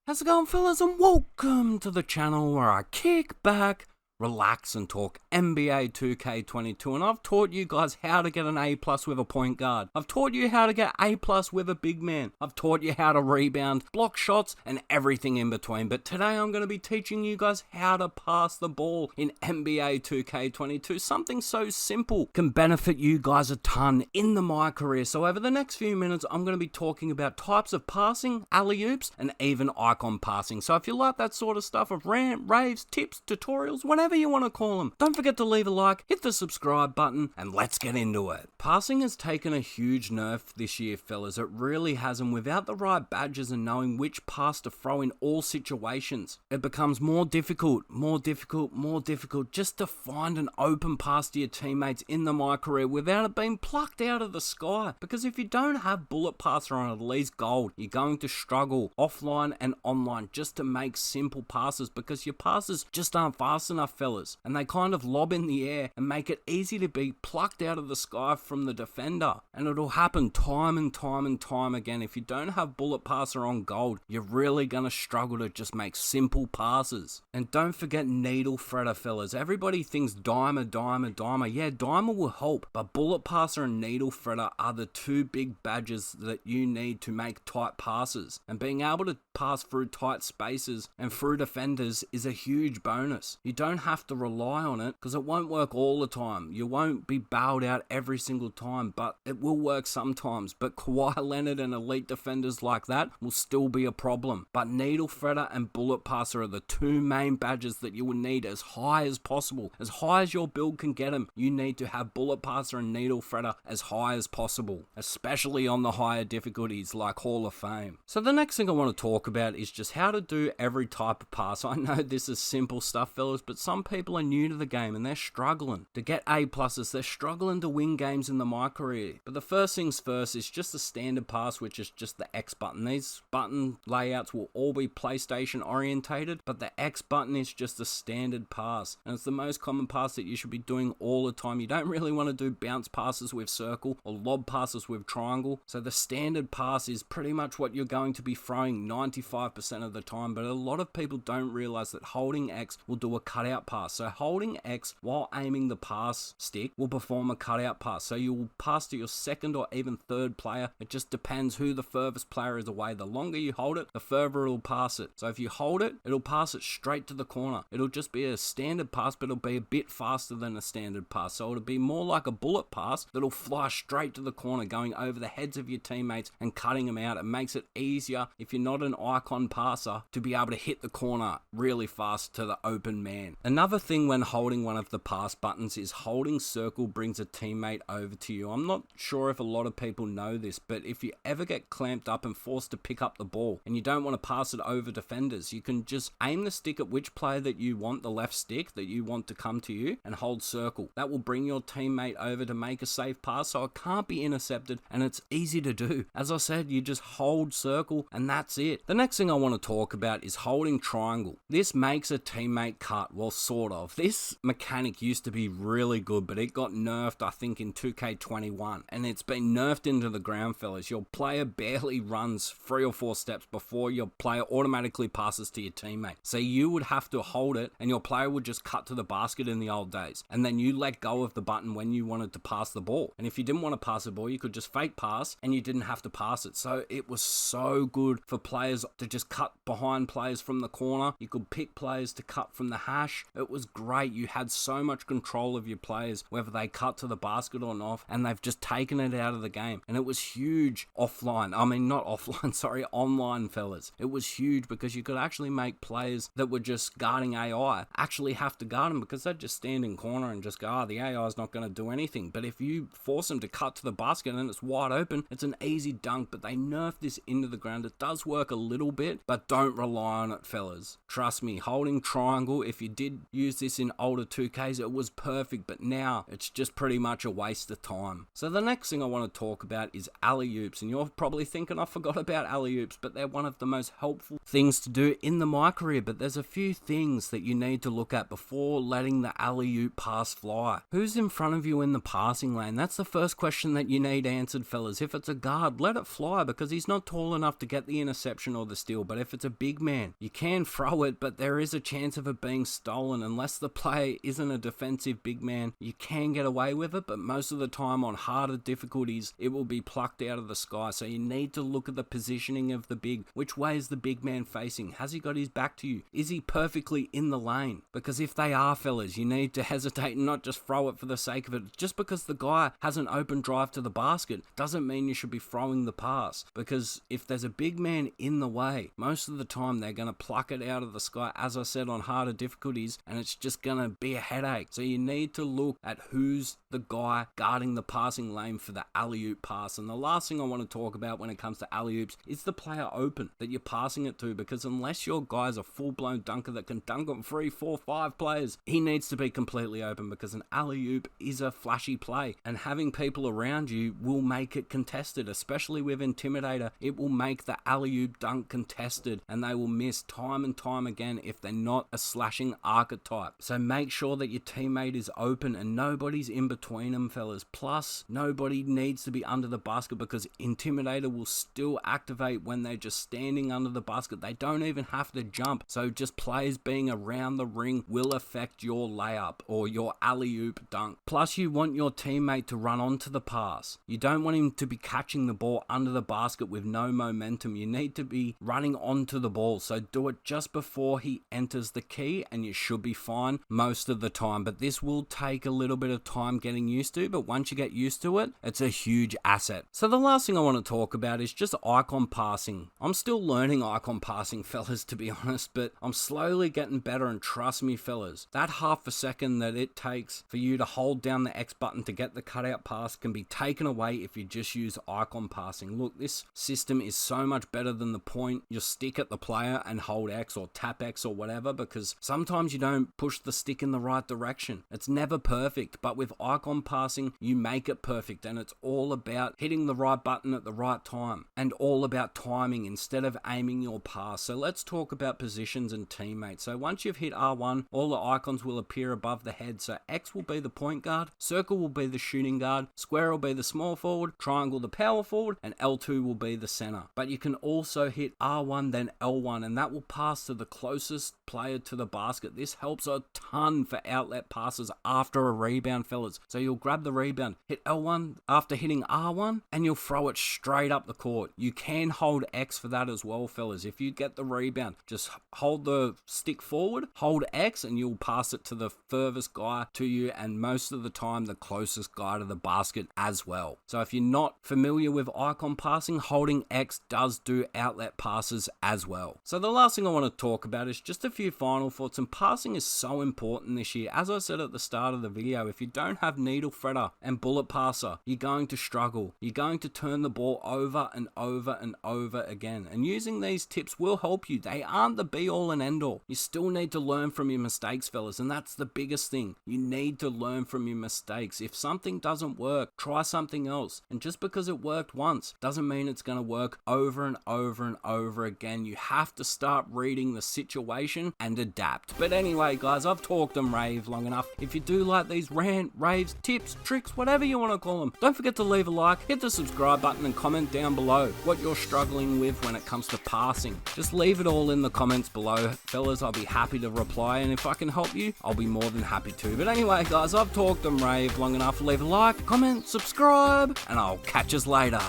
How's it going, fellas, and welcome to the channel where I kick back, relax, and talk NBA 2K22. And I've taught you guys how to get an A+ with a point guard. I've taught you how to get A+ with a big man. I've taught you how to rebound, block shots, and everything in between. But today I'm going to be teaching you guys how to pass the ball in NBA 2K22. Something so simple can benefit you guys a ton in the Mycareer. So over the next few minutes, I'm going to be talking about types of passing, alley-oops, and even icon passing. So if you like that sort of stuff of rant, raves, tips, tutorials, whatever you want to call them, don't forget to leave a like, hit the subscribe button, and let's get into it. Passing has taken a huge nerf this year, fellas. It really has, and without the right badges and knowing which pass to throw in all situations, it becomes more difficult just to find an open pass to your teammates in the Mycareer without it being plucked out of the sky. Because if you don't have bullet passer on at least gold, you're going to struggle offline and online just to make simple passes because your passes just aren't fast enough, fellas, and they kind of lob in the air and make it easy to be plucked out of the sky from the defender. And it'll happen time and time again. If you don't have bullet passer on gold, you're really gonna struggle to just make simple passes. And don't forget needle threader, fellas. Everybody thinks dimer. Yeah, dimer will help, but bullet passer and needle threader are the two big badges that you need to make tight passes. And being able to pass through tight spaces and through defenders is a huge bonus. You don't have to rely on it because it won't work all the time. You won't be bailed out every single time, but it will work sometimes. But Kawhi Leonard and elite defenders like that will still be a problem. But needle threader and bullet passer are the two main badges that you will need as high as possible. As high as your build can get them, you need to have bullet passer and needle threader as high as possible, especially on the higher difficulties like Hall of Fame. So the next thing I want to talk about is just how to do every type of pass. I know this is simple stuff, fellas, but some people are new to the game and they're struggling to get A+. They're struggling to win games in the Mycareer. But the first things first is just the standard pass, which is just the X button. These button layouts will all be PlayStation orientated, but the X button is just the standard pass, and it's the most common pass that you should be doing all the time. You don't really want to do bounce passes with circle or lob passes with triangle. So the standard pass is pretty much what you're going to be throwing 95% of the time, but a lot of people don't realize that holding X will do a cutout pass. So holding X while aiming the pass stick will perform a cutout pass. So you will pass to your second or even third player. It just depends who the furthest player is away. The longer you hold it, the further it'll pass it. So if you hold it, it'll pass it straight to the corner. It'll just be a standard pass, but it'll be a bit faster than a standard pass. So it'll be more like a bullet pass that'll fly straight to the corner, going over the heads of your teammates and cutting them out. It makes it easier if you're not an icon passer to be able to hit the corner really fast to the open man. Another thing when holding one of the pass buttons is holding circle brings a teammate over to you. I'm not sure if a lot of people know this, but if you ever get clamped up and forced to pick up the ball and you don't want to pass it over defenders, you can just aim the stick at which player that you want, the left stick that you want to come to you, and hold circle. That will bring your teammate over to make a safe pass, so it can't be intercepted, and it's easy to do. As I said, you just hold circle and that's it. The next thing I want to talk about is holding triangle. This makes a teammate cut, well, sort of. This mechanic used to be really good, but it got nerfed, I think, in 2K21, and it's been nerfed into the ground, fellas. Your player barely runs 3 or 4 steps before your player automatically passes to your teammate. So you would have to hold it, and your player would just cut to the basket in the old days, and then you let go of the button when you wanted to pass the ball. And if you didn't want to pass the ball, you could just fake pass, and you didn't have to pass it. So it was so good for players to just cut behind players from the corner. You could pick players to cut from the hash. It was great. You had so much control of your players, whether they cut to the basket or not, and they've just taken it out of the game. And it was huge offline. I mean, not offline, sorry, online, fellas. It was huge because you could actually make players that were just guarding AI actually have to guard them because they'd just stand in corner and just go, the AI is not going to do anything. But if you force them to cut to the basket and it's wide open, it's an easy dunk. But they nerfed this into the ground. It does work a little bit, but don't rely on it, fellas. Trust me, holding triangle, if you did used this in older 2Ks, it was perfect, but now it's just pretty much a waste of time. So the next thing I want to talk about is alley-oops, and you're probably thinking I forgot about alley-oops, but they're one of the most helpful things to do in the Mycareer. But there's a few things that you need to look at before letting the alley-oop pass fly. Who's in front of you in the passing lane? That's the first question that you need answered, fellas. If it's a guard, let it fly, because he's not tall enough to get the interception or the steal. But if it's a big man, you can throw it, but there is a chance of it being stolen. Unless the player isn't a defensive big man, you can get away with it, but most of the time on harder difficulties, it will be plucked out of the sky. So you need to look at the positioning of the big. Which way is the big man facing? Has he got his back to you? Is he perfectly in the lane? Because if they are, fellas, you need to hesitate and not just throw it for the sake of it. Just because the guy has an open drive to the basket doesn't mean you should be throwing the pass, because if there's a big man in the way, most of the time they're going to pluck it out of the sky, as I said, on harder difficulties, and it's just going to be a headache. So you need to look at who's the guy guarding the passing lane for the alley-oop pass. And the last thing I want to talk about when it comes to alley-oops is the player open that you're passing it to, because unless your guy's a full-blown dunker that can dunk on 3, 4, 5 players, he needs to be completely open, because an alley-oop is a flashy play, and having people around you will make it contested. Especially with Intimidator, it will make the alley-oop dunk contested, and they will miss time and time again if they're not a slashing archetype. So make sure that your teammate is open and nobody's in between them, fellas. Plus, nobody needs to be under the basket, because Intimidator will still activate when they're just standing under the basket. They don't even have to jump. So just players being around the ring will affect your layup or your alley-oop dunk. Plus, you want your teammate to run onto the pass. You don't want him to be catching the ball under the basket with no momentum. You need to be running onto the ball. So do it just before he enters the key, and you should be fine most of the time. But this will take a little bit of time getting used to, but once you get used to it, it's a huge asset. So the last thing I want to talk about is just icon passing. I'm still learning icon passing, fellas, to be honest, but I'm slowly getting better, and trust me, fellas, that half a second that it takes for you to hold down the X button to get the cutout pass can be taken away if you just use icon passing. Look, this system is so much better than the point you stick at the player and hold X or tap X or whatever, because sometimes you don't push the stick in the right direction. It's never perfect, but with icon passing, you make it perfect, and it's all about hitting the right button at the right time, and all about timing instead of aiming your pass. So let's talk about positions and teammates. So once you've hit R1, all the icons will appear above the head. So X will be the point guard, circle will be the shooting guard, square will be the small forward, triangle the power forward, and L2 will be the center. But you can also hit R1 then L1, and that will pass to the closest player to the basket. This helps a ton for outlet passes after a rebound, fellas. So you'll grab the rebound, hit L1 after hitting R1, and you'll throw it straight up the court. You can hold X for that as well, fellas. If you get the rebound, just hold the stick forward, hold X, and you'll pass it to the furthest guy to you, and most of the time the closest guy to the basket as well. So if you're not familiar with icon passing, holding X does do outlet passes as well. So the last thing I want to talk about is just a few final thoughts, and passing is so important this year. As I said at the start of the video, if you don't have needle threader and bullet passer, you're going to struggle. You're going to turn the ball over and over and over again, and using these tips will help you. They aren't the be all and end all. You still need to learn from your mistakes, fellas, and that's the biggest thing. You need to learn from your mistakes. If something doesn't work, try something else, and just because it worked once doesn't mean it's going to work over and over and over again. You have to start reading the situation and adapt. But anyway, guys, I've talked and raved long enough. If you do like these rant, raves, tips, tricks, whatever you want to call them, don't forget to leave a like, hit the subscribe button, and comment down below what you're struggling with when it comes to passing. Just leave it all in the comments below, fellas. I'll be happy to reply, and if I can help you, I'll be more than happy to. But anyway, guys, I've talked and raved long enough. Leave a like, comment, subscribe, and I'll catch us later.